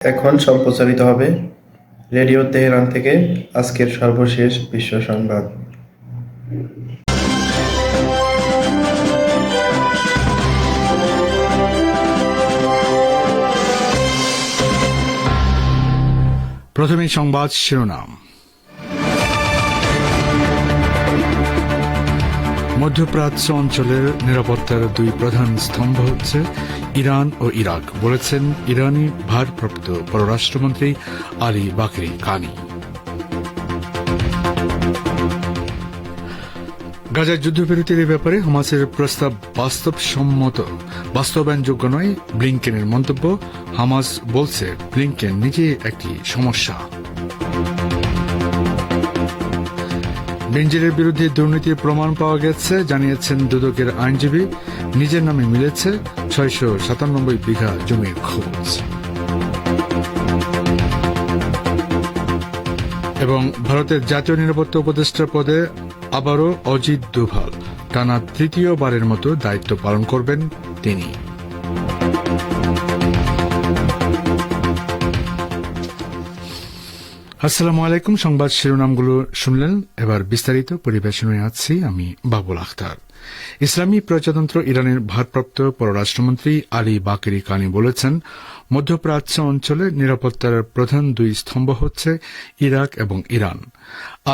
এখন সম্প্রচারিত হবে রেডিও তেহরান থেকে আজকের সর্বশেষ বিশ্ব সংবাদ। প্রথমে সংবাদ শিরোনাম। মধ্যপ্রাচ্য অঞ্চলের নিরাপত্তার দুই প্রধান স্তম্ভ হচ্ছে ইরান ও ইরাক, বলেছেন ইরানি ভারপ্রাপ্ত পররাষ্ট্রমন্ত্রী আলী বাকেরি কানি। গাজার যুদ্ধবিরতির ব্যাপারে হামাসের প্রস্তাব বাস্তবায়নযোগ্য নয়, ব্লিংকেনের মন্তব্য। হামাস বলছে ব্লিংকেন নিজে একটি সমস্যা। বেনজিরের বিরুদ্ধে দুর্নীতির প্রমাণ পাওয়া গেছে, জানিয়েছেন দুদকের আইনজীবী। নিজের নামে মিলেছে 697 বিঘা জমির খোঁজ। এবং ভারতের জাতীয় নিরাপত্তা উপদেষ্টা পদে আবারও অজিত দোভাল, টানা তৃতীয়বারের মতো দায়িত্ব পালন করবেন তিনি। আসসালামু আলাইকুম। সংবাদ শিরোনামগুলো শুনলেন, এবার বিস্তারিত পরিবেশনে আছি আমি বাবুল আখতার। ইসলামী প্রজাতন্ত্র ইরানের ভারপ্রাপ্ত পররাষ্ট্রমন্ত্রী আলী বাকেরি কানি বলেছেন, মধ্যপ্রাচ্য অঞ্চলে নিরাপত্তার প্রধান দুই স্তম্ভ হচ্ছে ইরাক এবং ইরান।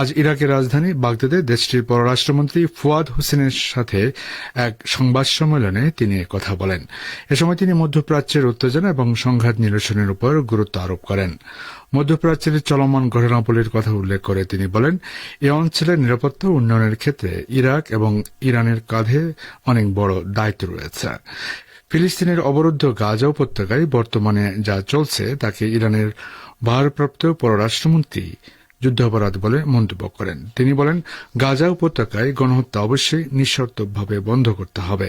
আজ ইরাকের রাজধানী বাগদাদে দেশটির পররাষ্ট্রমন্ত্রী ফুয়াদ হোসেনের সাথে এক সংবাদ সম্মেলনে তিনি কথা বলেন। এ সময় তিনি মধ্যপ্রাচ্যের উত্তেজনা এবং সংঘাত নিরসনের উপর গুরুত্ব আরোপ করেন। মধ্যপ্রাচ্যের চলমান ঘটনাবলীর কথা উল্লেখ করে তিনি বলেন, এ অঞ্চলের নিরাপত্তা উন্নয়নের ক্ষেত্রে ইরাক এবং ইরানের কাঁধে অনেক বড় দায়িত্ব রয়েছে। ফিলিস্তিনের অবরুদ্ধ গাজা উপত্যকায় বর্তমানে যা চলছে তাকে ইরানের ভারপ্রাপ্ত পররাষ্ট্রমন্ত্রী যুদ্ধাপরাধ বলে মন্তব্য করেন। তিনি বলেন, গাজা উপত্যকায় গণহত্যা অবশ্যই নিঃশর্তভাবে বন্ধ করতে হবে।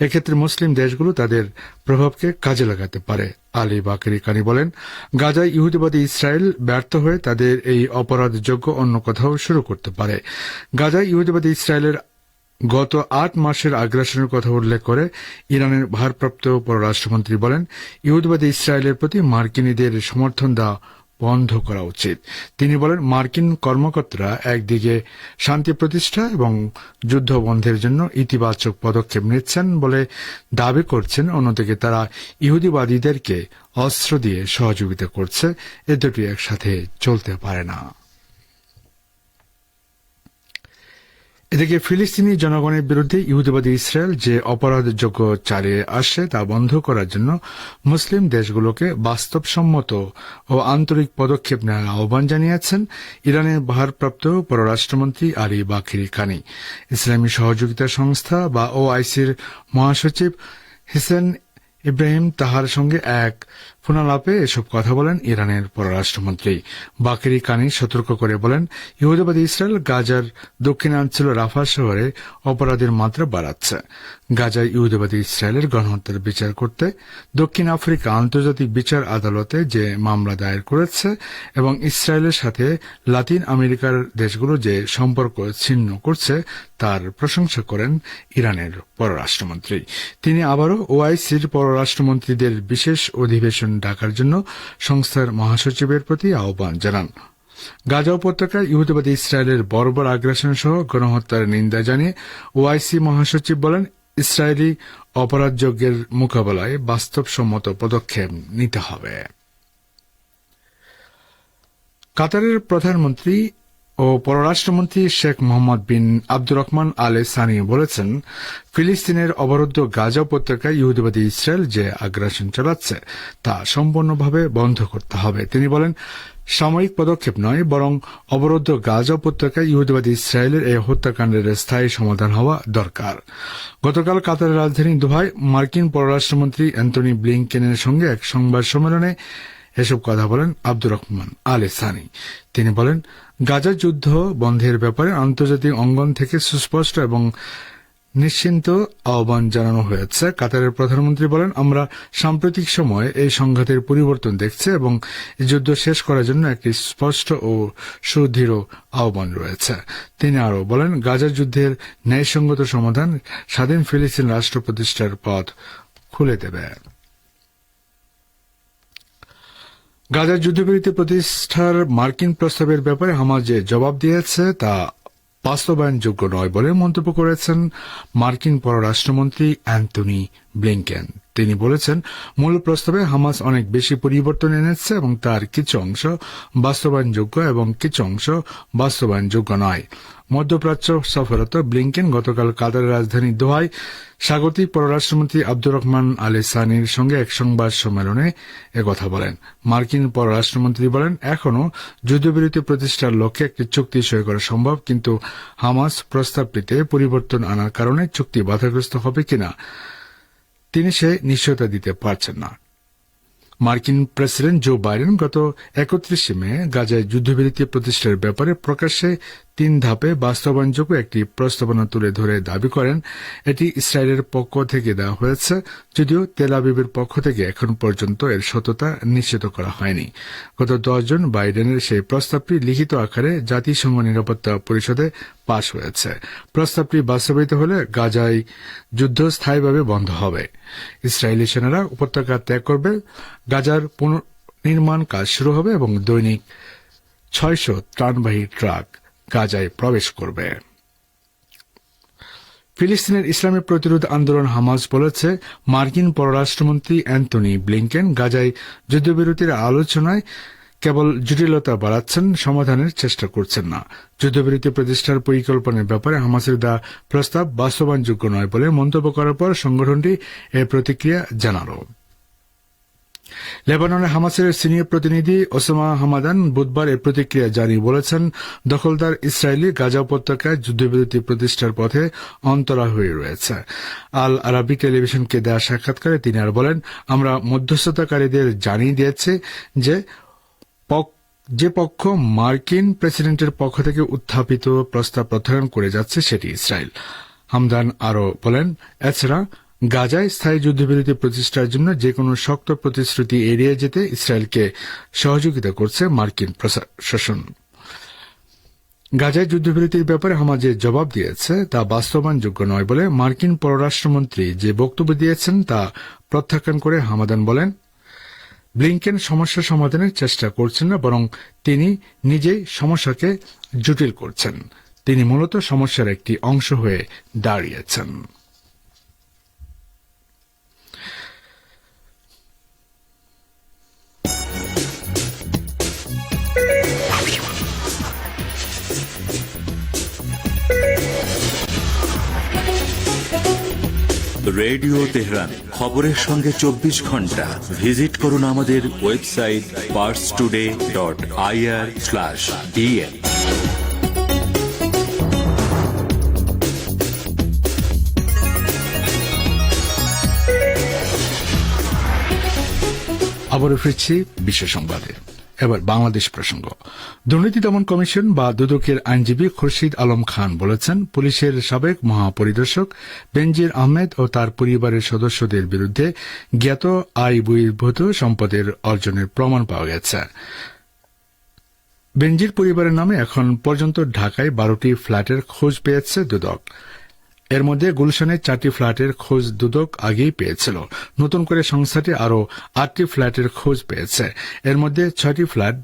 এক্ষেত্রে মুসলিম দেশগুলো তাদের প্রভাবকে কাজে লাগাতে পারে। আলী বাকেরি কানি বলেন, গাজায় ইহুদিবাদী ইসরায়েল ব্যর্থ হয়ে তাদের এই অপরাধযোগ্য অন্য কোথাও শুরু করতে পারে। গাজায় ইহুদিবাদী ইসরায়েলের গত 8 মাসের আগ্রাসনের কথা উল্লেখ করে ইরানের ভারপ্রাপ্ত পররাষ্ট্রমন্ত্রী বলেন, ইহুদিবাদী ইসরায়েলের প্রতি মার্কিনীদের সমর্থন দেওয়া বন্ধ করা উচিত। তিনি বলেন, মার্কিন কর্মকর্তারা একদিকে শান্তি প্রতিষ্ঠা এবং যুদ্ধ বন্ধের জন্য ইতিবাচক পদক্ষেপ নিচ্ছেন বলে দাবি করছেন, অন্যদিকে তারা ইহুদিবাদীদেরকে অস্ত্র দিয়ে সহযোগিতা করছে। এ দুটি একসাথে চলতে পারে না। এদিকে ফিলিস্তিনি জনগণের বিরুদ্ধে ইহুদিবাদী ইসরায়েল যে অপরাধযোগ্য চালিয়ে আসছে তা বন্ধ করার জন্য মুসলিম দেশগুলোকে বাস্তবসম্মত ও আন্তরিক পদক্ষেপ নেওয়ার আহ্বান জানিয়েছেন ইরানের ভারপ্রাপ্ত পররাষ্ট্রমন্ত্রী আলী বাকেরি কানি। ইসলামী সহযোগিতা সংস্থা বা ওআইসির মহাসচিব হিসেন ইব্রাহিম তাহার সঙ্গে এক ফোনালাপে এসব কথা বলেন ইরানের পররাষ্ট্রমন্ত্রী। বাকেরি কানি সতর্ক করে বলেন, ইহুদিবাদী ইসরায়েল গাজার দক্ষিণাঞ্চল রাফা শহরে অপরাধের মাত্রা বাড়াচ্ছে। গাজায় ইহুদিবাদী ইসরায়েলের গণহত্যার বিচার করতে দক্ষিণ আফ্রিকা আন্তর্জাতিক বিচার আদালতে যে মামলা দায়ের করেছে এবং ইসরায়েলের সাথে লাতিন আমেরিকার দেশগুলো যে সম্পর্ক ছিন্ন করছে তার প্রশংসা করেন ইরানের পররাষ্ট্রমন্ত্রী। তিনি আবারও ওআইসির পররাষ্ট্রমন্ত্রীদের বিশেষ অধিবেশন ডাকার জন্য সংস্থার মহাসচিবের প্রতি আহ্বান জানান। গাজা উপত্যকায় ইহুদিবাদী ইসরায়েলের বর্বর আগ্রাসন সহ গণহত্যার নিন্দা জানিয়ে ওআইসি মহাসচিব বলেন, ইসরায়েলি অপরাধযজ্ঞের মোকাবেলায় বাস্তবসম্মত পদক্ষেপ নিতে হবে। কাতারের প্রধানমন্ত্রী ও পররাষ্ট্রমন্ত্রী শেখ মোহাম্মদ বিন আব্দুর রহমান আল সানি বলেছেন, ফিলিস্তিনের অবরুদ্ধ গাজা উপত্যকায় ইহুদিবাদী ইসরায়েল যে আগ্রাসন চালাচ্ছে তা সম্পূর্ণভাবে বন্ধ করতে হবে। তিনি বলেন, সাময়িক পদক্ষেপ নয়, বরং অবরুদ্ধ গাজা উপত্যকায় ইহুদিবাদী ইসরায়েলের এই হত্যাকাণ্ডের স্থায়ী সমাধান হওয়া দরকার। গতকাল কাতারের রাজধানী দোহায় মার্কিন পররাষ্ট্রমন্ত্রী অ্যান্টনি ব্লিংকেনের সঙ্গে এক সংবাদ সম্মেলনে এসব কথা বলেন আব্দুর রহমান আল সানি। তিনি বলেন, গাজা যুদ্ধ বন্ধের ব্যাপারে আন্তর্জাতিক অঙ্গন থেকে সুস্পষ্ট এবং নিশ্চিন্ত আহ্বান জানানো হয়েছে। কাতারের প্রধানমন্ত্রী বলেন, আমরা সাম্প্রতিক সময়ে এই সংঘাতের পরিবর্তন দেখছি এবং এই যুদ্ধ শেষ করার জন্য একটি স্পষ্ট ও সুদৃঢ় আহ্বান রয়েছে। তিনি আরও বলেন, গাজা যুদ্ধের ন্যায়সঙ্গত সমাধান স্বাধীন ফিলিস্তিন রাষ্ট্র প্রতিষ্ঠার পথ খুলে দেবে। গাজার যুদ্ধবিরতি প্রতিষ্ঠার মার্কিন প্রস্তাবের ব্যাপারে হামাস যে জবাব দিয়েছে তা বাস্তবায়নযোগ্য নয় বলে মন্তব্য করেছেন মার্কিন পররাষ্ট্রমন্ত্রী অ্যান্টনি ব্লিংকেন। তিনি বলেছেন, মূল প্রস্তাবে হামাস অনেক বেশি পরিবর্তন এনেছে এবং তার কিছু অংশ বাস্তবায়নযোগ্য এবং কিছু অংশ বাস্তবায়নযোগ্য নয়। মধ্যপ্রাচ্য সফররত ব্লিংকেন গতকাল কাতারের রাজধানী দোহায় স্বাগতিক পররাষ্ট্রমন্ত্রী আব্দুর রহমান আল সানির সঙ্গে এক সংবাদ সম্মেলনে একথা বলেন। মার্কিন পররাষ্ট্রমন্ত্রী বলেন, এখনও যুদ্ধবিরতি প্রতিষ্ঠার লক্ষ্যে একটি চুক্তি সই করা সম্ভব, কিন্তু হামাস প্রস্তাবটিতে পরিবর্তন আনার কারণে চুক্তি বাধাগ্রস্ত হবে কিনা তিনি সে নিশ্চয়তা দিতে পারছেন না। মার্কিন প্রেসিডেন্ট জো বাইডেন গত 31 মে গাজায় যুদ্ধবিরতি প্রতিষ্ঠার ব্যাপারে প্রকাশ্যে 3 ধাপে বাস্তবায়নযোগ্য একটি প্রস্তাবনা তুলে ধরে দাবি করেন এটি ইসরায়েলের পক্ষ থেকে দেওয়া হয়েছে, যদিও তেল আবিবের পক্ষ থেকে এখন পর্যন্ত এর সত্যতা নিশ্চিত করা হয়নি। গত 10 জুন বাইডেনের সেই প্রস্তাবটি লিখিত আকারে জাতিসংঘ নিরাপত্তা পরিষদে পাশ হয়েছে। প্রস্তাবটি বাস্তবায়িত হলে গাজায় যুদ্ধ স্থায়ীভাবে বন্ধ হবে। ইসরায়েলি সেনারা উপত্যকা ত্যাগ করবে, গাজার পুনর্নির্মাণ কাজ শুরু হবে এবং দৈনিক 600 ত্রাণবাহী ট্রাক গাজায় প্রবেশ করবে। ফিলিস্তিনের ইসলামী প্রতিরোধ আন্দোলন হামাস বলেছে, মার্কিন পররাষ্ট্রমন্ত্রী অ্যান্টনি ব্লিংকেন গাজায় যুদ্ধবিরতির আলোচনায় কেবল জটিলতা বাড়াচ্ছেন, সমাধানের চেষ্টা করছেন না। যুদ্ধবিরতি প্রতিষ্ঠার পরিকল্পনার ব্যাপারে হামাসের দেওয়া প্রস্তাব বাস্তবায়নযোগ্য নয় বলে মন্তব্য করার পর সংগঠনটি এর প্রতিক্রিয়া জানাল। লেবাননে হামাসের সিনিয়র প্রতিনিধি ওসামা হামাদান বুধবার এর প্রতিক্রিয়া জানিয়ে বলেছেন, দখলদার ইসরায়েলি গাজা উপত্যকায় যুদ্ধবিরতি প্রতিষ্ঠার পথে অন্তরা হয়ে রয়েছে। আল আরাবি টেলিভিশনকে দেওয়া সাক্ষাৎকারে তিনি আর বলেন, আমরা মধ্যস্থতাকারীদের জানিয়ে দিয়েছি যে পক্ষ মার্কিন প্রেসিডেন্টের পক্ষ থেকে উত্থাপিত প্রস্তাব প্রত্যাখ্যান করে যাচ্ছে সেটি ইসরায়েল। হামদান আরও বলেন, এছাড়া গাজায় স্থায়ী যুদ্ধবিরতি প্রতিষ্ঠার জন্য যেকোনো শক্ত প্রতিশ্রুতি এড়িয়ে যেতে ইসরায়েলকে সহযোগিতা করছে মার্কিন প্রশাসন। গাজায় যুদ্ধবিরতির ব্যাপারে হামাস যে জবাব দিয়েছে তা বাস্তবায়নযোগ্য নয় বলে মার্কিন পররাষ্ট্রমন্ত্রী যে বক্তব্য দিয়েছেন তা প্রত্যাখ্যান করে হামাদান বলেন, ব্লিংকেন সমস্যা সমাধানের চেষ্টা করছেন না, বরং তিনি নিজেই সমস্যাকে জটিল করছেন। তিনি মূলত সমস্যার একটি অংশ হয়ে দাঁড়িয়েছেন। রেডিও তেহরান, খবরের সঙ্গে 24 ঘন্টা। ভিজিট করুন আমাদের ওয়েবসাইট parstoday.ir/dn। আবারও ফিরছি বিশ্ব সংবাদে। এবার বাংলাদেশ প্রসঙ্গ। দুর্নীতি দমন কমিশন বা দুদকের আইনজীবী খুরশিদ আলম খান বলেছেন, পুলিশের সাবেক মহাপরিদর্শক বেনজির আহমেদ ও তার পরিবারের সদস্যদের বিরুদ্ধে জ্ঞাত আয় বহির্ভূত সম্পদের অর্জনের প্রমাণ পাওয়া গেছে। বেনজির পরিবারের নামে এখন পর্যন্ত ঢাকায় 12টি ফ্ল্যাটের খোঁজ পেয়েছে দুদক। এর মধ্যে গুলশানে 4টি ফ্ল্যাটের খোঁজ দুদক আগেই পেয়েছিল। নতুন করে সংস্থাটি আরও 8টি ফ্ল্যাটের খোঁজ পেয়েছে। এর মধ্যে 6টি ফ্ল্যাট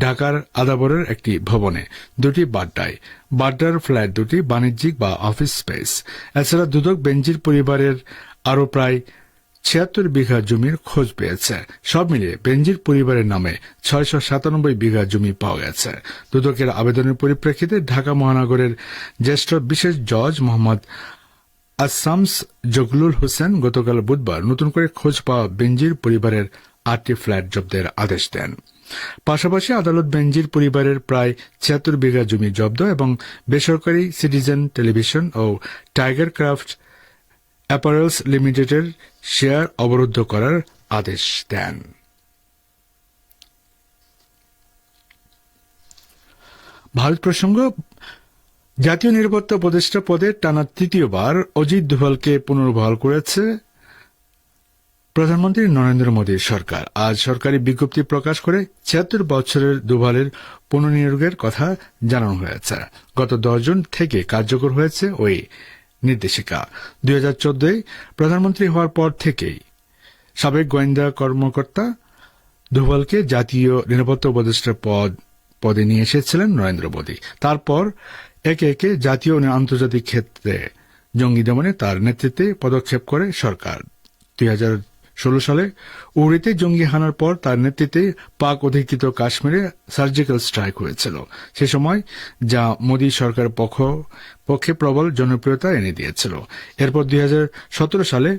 ঢাকার আদাবরের একটি ভবনে, 2টি বাড্ডায়। বাড্ডার ফ্ল্যাট 2টি বাণিজ্যিক বা অফিস স্পেস। এছাড়া দুদক বেনজির পরিবারের আরও প্রায় 76 বিঘা জমির খোঁজ পেয়েছে। সব মিলিয়ে বেনজির পরিবারের নামে 697 বিঘা জমি পাওয়া গেছে। দুদকের আবেদনের পরিপ্রেক্ষিতে ঢাকা মহানগরের জ্যেষ্ঠ বিশেষ জজ মোহাম্মদ আসামস জগলুল হোসেন গতকাল বুধবার নতুন করে খোঁজ পাওয়া বেনজির পরিবারের 8টি ফ্ল্যাট জব্দের আদেশ দেন। পাশাপাশি আদালত বেনজির পরিবারের প্রায় 76 বিঘা জমি জব্দ এবং বেসরকারি সিটিজেন টেলিভিশন ও টাইগার ক্রাফট অ্যাপারেলস লিমিটেডের শেয়ার অবরুদ্ধ করার আদেশ দেন। ভারত প্রসঙ্গ। জাতীয় নিরাপত্তা উপদেষ্টা পদে টানা তৃতীয়বার অজিত দোভালকে পুনর্বহাল করেছে প্রধানমন্ত্রী নরেন্দ্র মোদীর সরকার। আজ সরকারি বিজ্ঞপ্তি প্রকাশ করে 76 বছরের দোভালের পুনর্নিয়োগের কথা জানানো হয়েছে। গত 10 জুন থেকে কার্যকর হয়েছে ওই নির্দেশিকা। 2014 প্রধানমন্ত্রী হওয়ার পর থেকেই সাবেক গোয়েন্দা কর্মকর্তা দোভালকে জাতীয় নিরাপত্তা উপদেষ্টার পদে নিয়ে এসেছিলেন নরেন্দ্র মোদী। তারপর একে একে জাতীয় ও আন্তর্জাতিক ক্ষেত্রে জঙ্গি দমনে তার নেতৃত্বে পদক্ষেপ করে সরকার। 2016 সালে উড়িতে জঙ্গি হানার পর তার নেতৃত্বে পাক অধিকৃত কাশ্মীরে সার্জিক্যাল স্ট্রাইক হয়েছিল, সে সময় যা মোদী সরকার পক্ষে প্রবল জনপ্রিয়তা এনে দিয়েছিল। এরপর 2017 সালে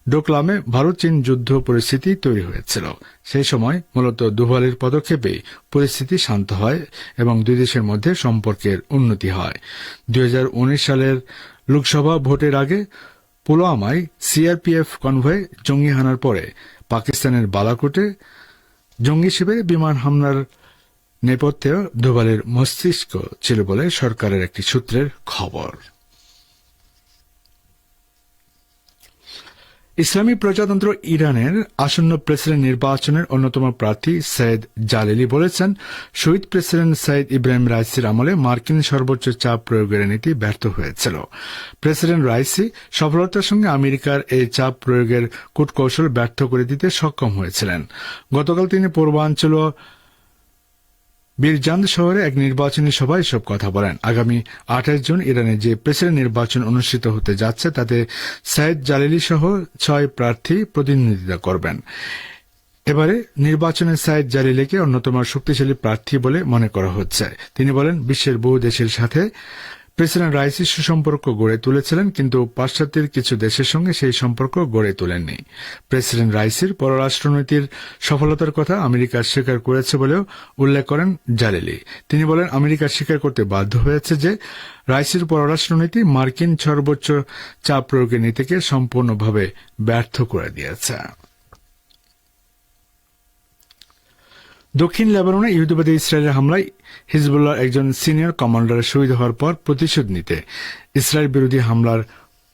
ডোকলামে ভারত চীন যুদ্ধ পরিস্থিতি তৈরি হয়েছিল। সেই সময় মূলত দোভালের পদক্ষেপে পরিস্থিতি শান্ত হয় এবং দুই দেশের মধ্যে সম্পর্কের উন্নতি হয়। 2019 সালের লোকসভা ভোটের আগে পুলওয়ামায় সিআরপিএফ কনভয় জঙ্গি হানার পরে পাকিস্তানের বালাকোটে জঙ্গি শিবিরে বিমান হামলার নেপথ্যে দোভালের মস্তিষ্ক ছিল বলে সরকারের একটি সূত্রের খবর। ইসলামী প্রজাতন্ত্র ইরানের আসন্ন প্রেসিডেন্ট নির্বাচনের অন্যতম প্রার্থী সৈয়দ জালিলি বলেছেন, শহীদ প্রেসিডেন্ট সৈয়দ ইব্রাহিম রাইসির আমলে মার্কিন সর্বোচ্চ চাপ প্রয়োগের নীতি ব্যর্থ হয়েছিল। প্রেসিডেন্ট রাইসি সফলতার সঙ্গে আমেরিকার এই চাপ প্রয়োগের কূটকৌশল ব্যর্থ করে দিতে সক্ষম হয়েছিলেন। গতকাল তিনি পূর্বাঞ্চল বিরজান্দ শহরে এক নির্বাচনী সভায় এসব কথা বলেন। আগামী 28 জুন ইরানে যে প্রেসিডেন্ট নির্বাচন অনুষ্ঠিত হতে যাচ্ছে তাতে সৈয়দ জালিলি সহ 6 প্রার্থী প্রতিদ্বন্দ্বিতা করবেন। এবারে নির্বাচনে সৈয়দ জালিলিকে অন্যতম শক্তিশালী প্রার্থী বলে মনে করা হচ্ছে। তিনি বলেন, বিশ্বের বহু দেশের সাথে প্রেসিডেন্ট রাইসি সুসম্পর্ক গড়ে তুলেছিলেন, কিন্তু পাশ্চাত্যের কিছু দেশের সঙ্গে সেই সম্পর্ক গড়ে তোলেননি। প্রেসিডেন্ট রাইসির পররাষ্ট্রনীতির সফলতার কথা আমেরিকা স্বীকার করেছে বলেও উল্লেখ করেন জালিলি। তিনি বলেন, আমেরিকা স্বীকার করতে বাধ্য হয়েছে যে রাইসির পররাষ্ট্রনীতি মার্কিন সর্বোচ্চ চাপ প্রয়োগের নীতিকে সম্পূর্ণভাবে ব্যর্থ করে দিয়েছে। দক্ষিণ লেবাননে ইহুদিবাদী ইসরায়েলের হামলায় হিজবুল্লাহর একজন সিনিয়র কমান্ডার শহীদ হওয়ার পর প্রতিশোধ নিতে ইসরায়েল বিরোধী হামলার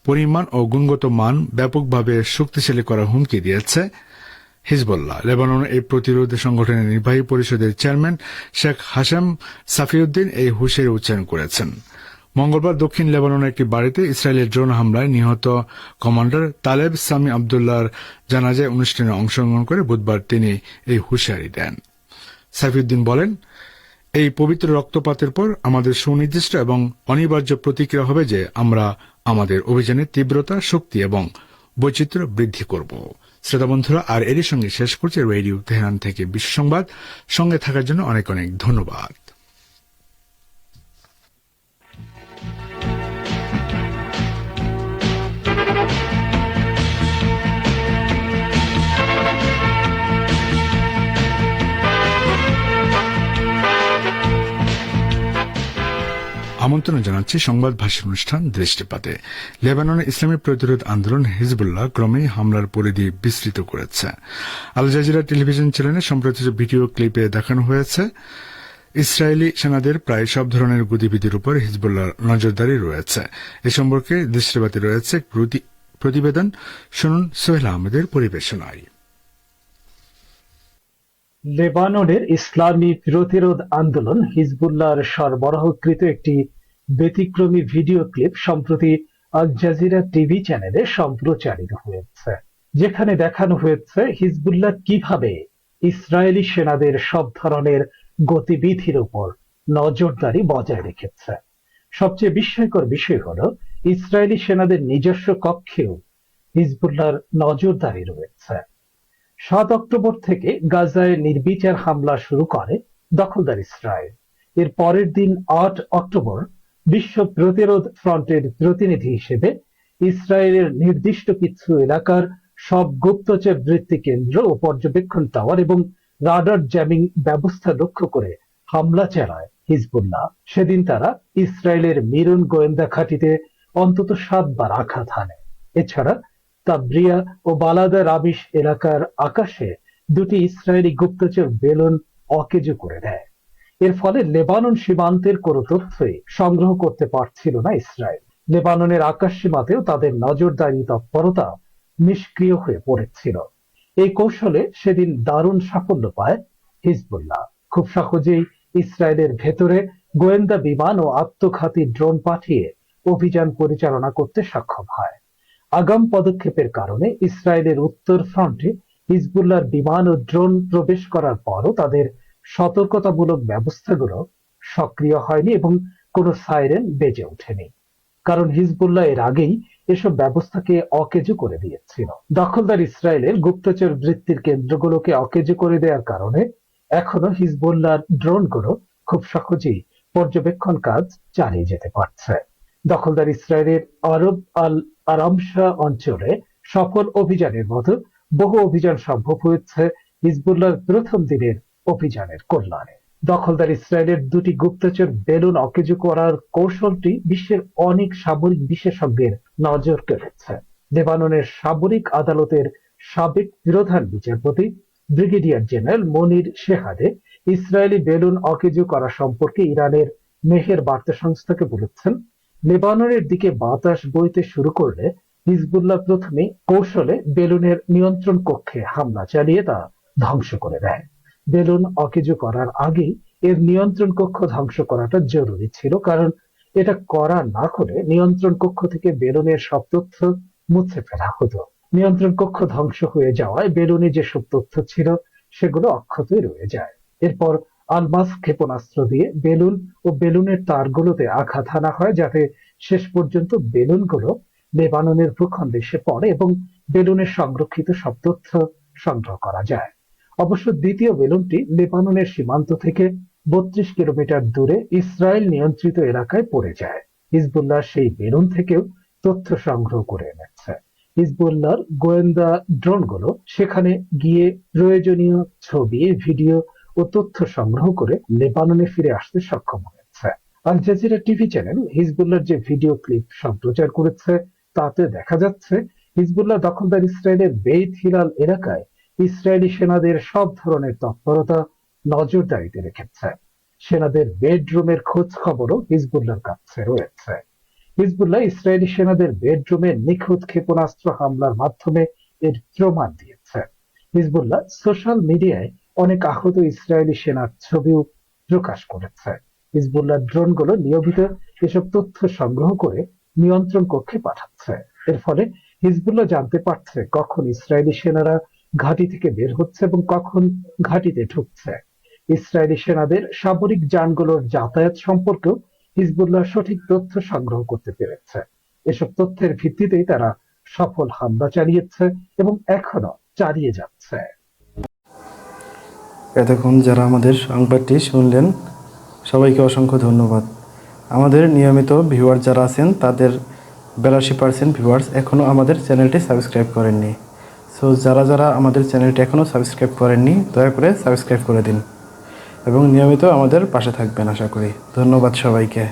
পরিমাণ ও গুণগত মান ব্যাপকভাবে শক্তিশালী করার হুমকি দিয়েছে হিজবুল্লাহ। লেবাননের এই প্রতিরোধ সংগঠনের নির্বাহী পরিষদের চেয়ারম্যান শেখ হাশেম সাফিউদ্দিন এই হুঁশিয়ারি উচ্চারণ করেছেন। মঙ্গলবার দক্ষিণ লেবাননের একটি বাড়িতে ইসরায়েলের ড্রোন হামলায় নিহত কমান্ডার তালেব সামি আবদুল্লাহর জানাজায় অনুষ্ঠানে অংশগ্রহণ করে বুধবার তিনি এই হুঁশিয়ারি দেন। সাফিউদ্দিন বলেন, এই পবিত্র রক্তপাতের পর আমাদের সুনির্দিষ্ট এবং অনিবার্য প্রতিক্রিয়া হবে যে আমরা আমাদের অভিযানের তীব্রতা, শক্তি এবং বৈচিত্র্য বৃদ্ধি করব। শ্রোতা বন্ধুরা, আর এরই সঙ্গে শেষ করছে রেডিও তেহরান থেকে বিশ্ব সংবাদ। সঙ্গে থাকার জন্য অনেক অনেক ধন্যবাদ। আমন্ত্রণ জানাচ্ছি সংবাদ ভাষার অনুষ্ঠান দৃষ্টিপাতে। লেবাননের ইসলামী প্রতিরোধ আন্দোলন হিজবুল্লাহ ক্রমেই হামলার পরিধি বিস্তৃত করেছে। আল জাজিরা টেলিভিশন চ্যানেলে সম্প্রচারিত ভিডিও ক্লিপে দেখানো হয়েছে ইসরায়েলি সেনাদের প্রায় সব ধরনের গতিবিধির উপর হিজবুল্লাহর নজরদারি রয়েছে। এ সম্পর্কে দৃষ্টিপাতে রয়েছে প্রতিবেদন। শুনুন সোহেল আহমেদের পরিবেশনায়। লেবাননের ইসলামী প্রতিরোধ আন্দোলন হিজবুল্লাহর সরবরাহকৃত একটি ব্যতিক্রমী ভিডিও ক্লিপ সম্প্রতি আল জাজিরা টিভি চ্যানেলে সম্প্রচারিত হয়েছে, যেখানে দেখানো হয়েছে হিজবুল্লাহ কিভাবে ইসরায়েলি সেনাদের সব ধরনের গতিবিধির উপর নজরদারি বজায় রেখেছে। সবচেয়ে বিস্ময়কর বিষয় হলো ইসরায়েলি সেনাদের নিজস্ব কক্ষেও হিজবুল্লাহর নজরদারি রয়েছে। 7 অক্টোবর থেকে গাজায় নির্বিচার হামলা শুরু করে দখলদার ইসরায়েল। এর পরের দিন 8 অক্টোবর বিশ্ব প্রতিরোধ ফ্রন্টের প্রতিনিধি হিসেবে ইসরায়েলের নির্দিষ্ট কিছু এলাকার সব গুপ্তচর বৃত্তি কেন্দ্র ও পর্যবেক্ষণ টাওয়ার এবং রাডার জ্যামিং ব্যবস্থা লক্ষ্য করে হামলা চালায় হিজবুল্লাহ। সেদিন তারা ইসরায়েলের মিরুন গোয়েন্দা ঘাঁটিতে অন্তত 7 বার আঘাত হানে। এছাড়া তাবরিয়া ও বালাদা রাবিশ এলাকার আকাশে 2টি ইসরায়েলি গুপ্তচর বেলুন অকেজো করে দেয়। এর ফলে লেবানন সীমান্তের কোনো তথ্যই সংগ্রহ করতে পারছিল না ইসরায়েল। লেবাননের আকাশ সীমাতেও তাদের নজরদারি তৎপরতা নিষ্ক্রিয় হয়ে পড়েছিল। এই কৌশলে সেদিন দারুণ সাফল্য পায় হিজবুল্লাহ। খুব সহজেই ইসরায়েলের ভেতরে গোয়েন্দা বিমান ও আত্মঘাতী ড্রোন পাঠিয়ে অভিযান পরিচালনা করতে সক্ষম হয়। আগাম পদক্ষেপের কারণে ইসরায়েলের উত্তর ফ্রন্টে হিজবুল্লাহর বিমান ও ড্রোন প্রবেশ করার পরও তাদের সতর্কতামূলক ব্যবস্থাগুলো সক্রিয় হয়নি এবং কোনো সাইরেন বেজে ওঠেনি, কারণ হিজবুল্লাহ এর আগেই এসব ব্যবস্থাকে অকেজো করে দিয়েছিল। দখলদার ইসরায়েলের গুপ্তচর বৃত্তির কেন্দ্রগুলোকে অকেজো করে দেওয়ার কারণে এখনো হিজবুল্লাহর ড্রোনগুলো খুব সহজেই পর্যবেক্ষণ কাজ চালিয়ে যেতে পারছে। দখলদার ইসরায়েলের আরব আল আরামশা অঞ্চলে সফল অভিযানের মতো বহু অভিযান সম্ভব হয়েছে হিজবুল্লাহর প্রথম দিনের অভিযানের কল্যাণে। দখলদার ইসরায়েলের দুটি গুপ্তচর বেলুন অকেজো করার কৌশলটি বিশ্বের অনেক সামরিক বিশেষজ্ঞের নজর কেড়েছে। লেবাননের সামরিক আদালতের সাবেক প্রধান বিচারপতি ব্রিগেডিয়ার জেনারেল মনির শেহাদে ইসরায়েলি বেলুন অকেজো করা সম্পর্কে ইরানের মেহের বার্তা সংস্থাকে বলেছেন, লেবাননের দিকে বাতাস বইতে শুরু করলে হিজবুল্লাহ প্রথমে কৌশলে বেলুনের নিয়ন্ত্রণ কক্ষে হামলা চালিয়ে তা ধ্বংস করে দেয়। বেলুন অকেজো করার আগেই এর নিয়ন্ত্রণ কক্ষ ধ্বংস করাটা জরুরি ছিল, কারণ এটা করা না হলে নিয়ন্ত্রণ কক্ষ থেকে বেলুনের সব তথ্য মুছে ফেলা হতো। নিয়ন্ত্রণ কক্ষ ধ্বংস হয়ে যাওয়ায় বেলুনে যেসব তথ্য ছিল সেগুলো অক্ষতই রয়ে যায়। এরপর আলমাস ক্ষেপণাস্ত্র দিয়ে বেলুন ও বেলুনের তারগুলোতে আঘাত হানা হয়, যাতে শেষ পর্যন্ত বেলুনগুলো লেবাননের ভূখণ্ডে এসে পড়ে এবং বেলুনের সংরক্ষিত সব তথ্য সংগ্রহ করা যায়। অবশ্য দ্বিতীয় বেলুনটি লেবাননের সীমান্ত থেকে 32 কিলোমিটার দূরে ইসরায়েল নিয়ন্ত্রিত এলাকায় পড়ে যায়। হিজবুল্লাহ সেই বেলুন থেকেও তথ্য সংগ্রহ করে এনেছে। হিজবুল্লাহর গোয়েন্দা ড্রোনগুলো সেখানে গিয়ে প্রয়োজনীয় ছবি, ভিডিও ও তথ্য সংগ্রহ করে লেবাননে ফিরে আসতে সক্ষম হয়েছে। আল জাজিরা টিভি চ্যানেল হিজবুল্লাহর যে ভিডিও ক্লিপ সম্প্রচার করেছে তাতে দেখা যাচ্ছে হিজবুল্লাহ দখলদার ইসরায়েলের বেইত হিলাল এলাকায় ইসরায়েলি সেনাদের সব ধরনের তৎপরতা নজরদারিতে রেখেছে। সেনাদের বেডরুমের খোঁজ খবরও হিজবুল্লাহর কাছে রয়েছে। হিজবুল্লাহ ইসরায়েলি সেনাদের বেডরুমে নিখুঁত ক্ষেপণাস্ত্র হামলার মাধ্যমে এর প্রমাণ দিয়েছে। হিজবুল্লাহ সোশ্যাল মিডিয়ায় অনেক আহত ইসরায়েলি সেনার ছবিও প্রকাশ করেছে। হিজবুল্লাহ ড্রোনগুলো নিয়মিত এসব তথ্য সংগ্রহ করে নিয়ন্ত্রণ কক্ষে পাঠাচ্ছে। এর ফলে হিজবুল্লাহ জানতে পারছে কখন ইসরায়েলি সেনারা ঘাঁটি থেকে বের হচ্ছে এবং কখন ঘাঁটিতে ঢুকছে। ইসরায়েলি সেনাদের সামরিক যানগুলোর যাতায়াত সম্পর্কেও হিজবুল্লাহ সঠিক তথ্য সংগ্রহ করতে পেরেছে। এসব তথ্যের ভিত্তিতেই তারা সফল হামলা চালিয়েছে এবং এখনো চালিয়ে যাচ্ছে। এতক্ষণ যারা আমাদের সংবাদটি শুনলেন সবাইকে অসংখ্য ধন্যবাদ। আমাদের নিয়মিত ভিউয়ার যারা আছেন তাদের 82% ভিউয়ার্স এখনও আমাদের চ্যানেলটি সাবস্ক্রাইব করেননি। সো যারা আমাদের চ্যানেলটি এখনও সাবস্ক্রাইব করেননি দয়া করে সাবস্ক্রাইব করে দিন এবং নিয়মিত আমাদের পাশে থাকবেন আশা করি। ধন্যবাদ সবাইকে।